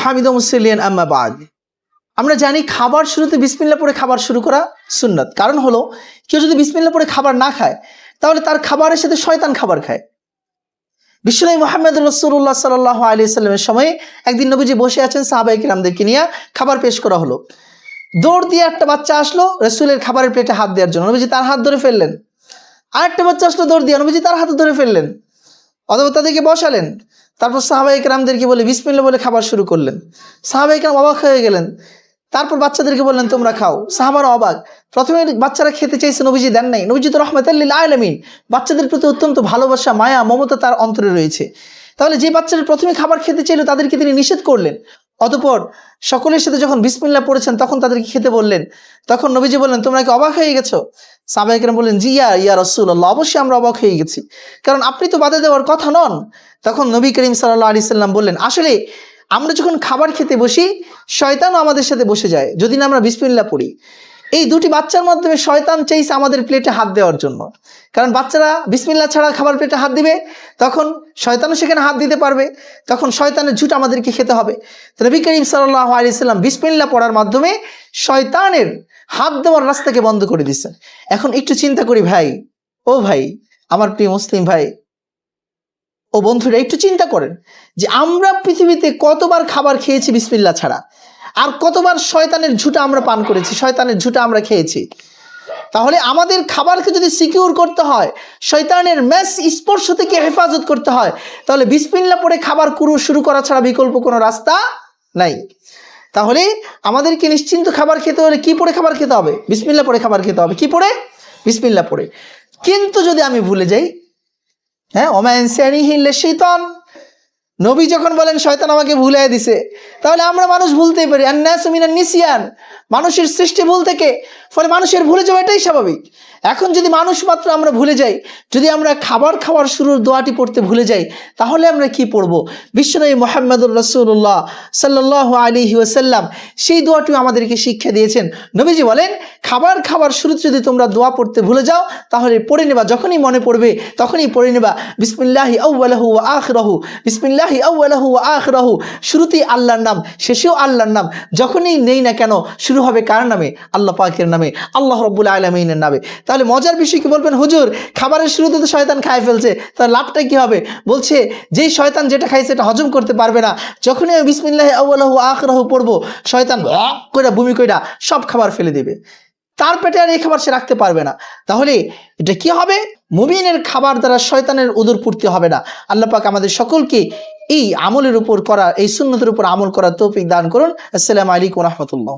হামিদা মুসলিয়ান আম্মা বাদ। আমরা জানি খাবার শুরুতে বিসমিল্লাহ পড়ে খাবার শুরু করা সুন্নাত। কারণ হলো কেউ যদি বিসমিল্লাহ পড়ে খাবার না খায় তাহলে তার খাবারের সাথে শয়তান খাবার খায়। বিশ্বনবী মুহাম্মদ রাসূলুল্লাহ সাল্লাল্লাহু আলাইহি সাল্লামের সময়ে একদিন নবীজি বসে আছেন, সাহাবায়ে কিরামদেরকে নিয়ে খাবার পেশ করা হলো। দৌড় দিয়ে একটা বাচ্চা আসলো রাসূলের খাবারের প্লেটে হাত দেওয়ার জন্য, নবীজি তার হাত ধরে ফেললেন। আরেকটা বাচ্চা আসলো দৌড় দিয়ে, নবীজি তার হাত ধরে ফেললেন, অথবা তাদেরকে বসালেন। তারপর সাহাবায়ে কিরামদেরকে বলে বিসমিল্লাহ বলে খাবার শুরু করলেন। সাহাবায়ে কিরাম অবাক হয়ে গেলেন। তারপর বাচ্চাদেরকে বললেন তোমরা খাও। সাহাবারা অবাক। প্রথমে বাচ্চারা খেতে চাইছে, নবীজি দেন নাই। নবীজি তো রাহমাতাল লিল আলামিন, বাচ্চাদের প্রতি অত্যন্ত ভালোবাসা, মায়া, মমতা তার অন্তরে রয়েছে। তাহলে যে বাচ্চারা প্রথমে খাবার খেতে চাইল তাদেরকে তিনি নিষেধ করলেন। অতঃপর সকলের সাথে যখন বিসমিল্লাহ পড়েছেন তখন তাদেরকে খেতে বললেন। তখন নবীজি বললেন তোমরা কি অবাক হয়ে গেছো? সাহাবায়ে কেরাম বললেন জি ইয়া রাসূলুল্লাহ, অবশ্যই আমরা অবাক হয়ে গেছি, কারণ আপনি তো বাধা দেওয়ার কথা নন। তখন নবী করিম সাল্লাল্লাহু আলাইহি সাল্লাম বললেন আসলে আমরা যখন খাবার খেতে বসি শয়তানও আমাদের সাথে বসে যায় যদি না আমরা বিসমিল্লাহ পড়ি। এই দুটি বাচ্চার মাধ্যমে শয়তান চাইছে আমাদের প্লেটে হাত দেওয়ার জন্য, কারণ বাচ্চারা বিসমিল্লাহ ছাড়া খাবার প্লেটে হাত দিবে, তখন শয়তানও সেখানে হাত দিতে পারবে, তখন শয়তানের ঝুট আমাদেরকে খেতে হবে। তো নবী করিম সাল্লাল্লাহু আলাইহি সাল্লাম বিসমিল্লাহ পড়ার মাধ্যমে শয়তানের হাত দেওয়ার রাস্তাকে বন্ধ করে দিচ্ছেন। এখন একটু চিন্তা করি ভাই, ও ভাই আমার প্রিয় মুসলিম ভাই ও বন্ধুরা, একটু চিন্তা করেন যে আমরা পৃথিবীতে কতবার খাবার খেয়েছি বিসমিল্লাহ ছাড়া, আর কতবার শয়তানের ঝুঁটা আমরা পান করেছি, শয়তানের ঝুঁটা আমরা খেয়েছি। তাহলে আমাদের খাবারকে যদি সিকিউর করতে হয়, শয়তানের ম্যাস স্পর্শ থেকে হেফাজত করতে হয়, তাহলে বিসমিল্লাহ পড়ে খাবার শুরু করা ছাড়া বিকল্প কোনো রাস্তা নাই। তাহলে আমাদেরকে নিশ্চিন্ত খাবার খেতে হলে কি পড়ে খাবার খেতে হবে? বিসমিল্লাহ পড়ে খাবার খেতে হবে। কি পড়ে? বিসমিল্লাহ পড়ে। কিন্তু যদি আমি ভুলে যাই, হ্যাঁ, ওমা ইনসানিহি ইল্লা শাইতান, নবী যখন বলেন শয়তান আমাকে ভুলিয়ে দিছে, তাহলে আমরা মানুষ ভুলতেই পারি। আন-নাসু মিনান নিসিয়ান, মানুষের সৃষ্টি ভুল থেকে, ফলে মানুষের ভুলে যাওয়া এটাই স্বাভাবিক। এখন যদি মানুষ মাত্র আমরা ভুলে যাই, যদি আমরা খাবার খাওয়ার শুরুর দোয়াটি পড়তে ভুলে যাই, তাহলে আমরা কি পড়ব? বিশ্বনবী মুহাম্মদুর রাসূলুল্লাহ সাল্লাল্লাহু আলাইহি ওয়াসাল্লাম সেই দোয়াটিও আমাদেরকে শিক্ষা দিয়েছেন। নবীজি বলেন খাবার খাওয়ার শুরুতে যদি তোমরা দোয়া পড়তে ভুলে যাও তাহলে পড়ে নেবা, যখনই মনে পড়বে তখনই পড়ে নেবা বিসমিল্লাহি আউয়ালুহু ওয়া আখিরুহু, বিসমিল্লাহি আউয়ালুহু ওয়া আখিরুহু, শুরুতেই আল্লাহর নাম শেষেও আল্লাহর নাম, যখনই নেই না কেন শুরু হবে কার নামে? আল্লাহ পাকের নামে, আল্লাহ রাব্বুল আলামিনের নামে। তাহলে মজার বিষয় কি বলবেন, হুজুর খাবারের শুরুতে তো শয়তান খায় ফেলছে, তার লাভটা কি হবে? বলছে যেই শয়তান যেটা খাইছে এটা হজম করতে পারবে না, যখনই আমি বিসমিল্লাহি আউয়ালুহু ওয়া আখিরুহু পড়বো শয়তান কইরা ভূমি কইরা সব খাবার ফেলে দেবে, তার পেটে আর এই খাবার সে রাখতে পারবে না। তাহলে এটা কি হবে? মুমিনের খাবার দ্বারা শয়তানের উদর পূর্তি হবে না। আল্লাহ পাক আমাদের সকলকে এই আমলের উপর করা, এই সুন্নতের উপর আমল করার তৌফিক দান করুন। আসসালামু আলাইকুম ওয়া রাহমাতুল্লাহ।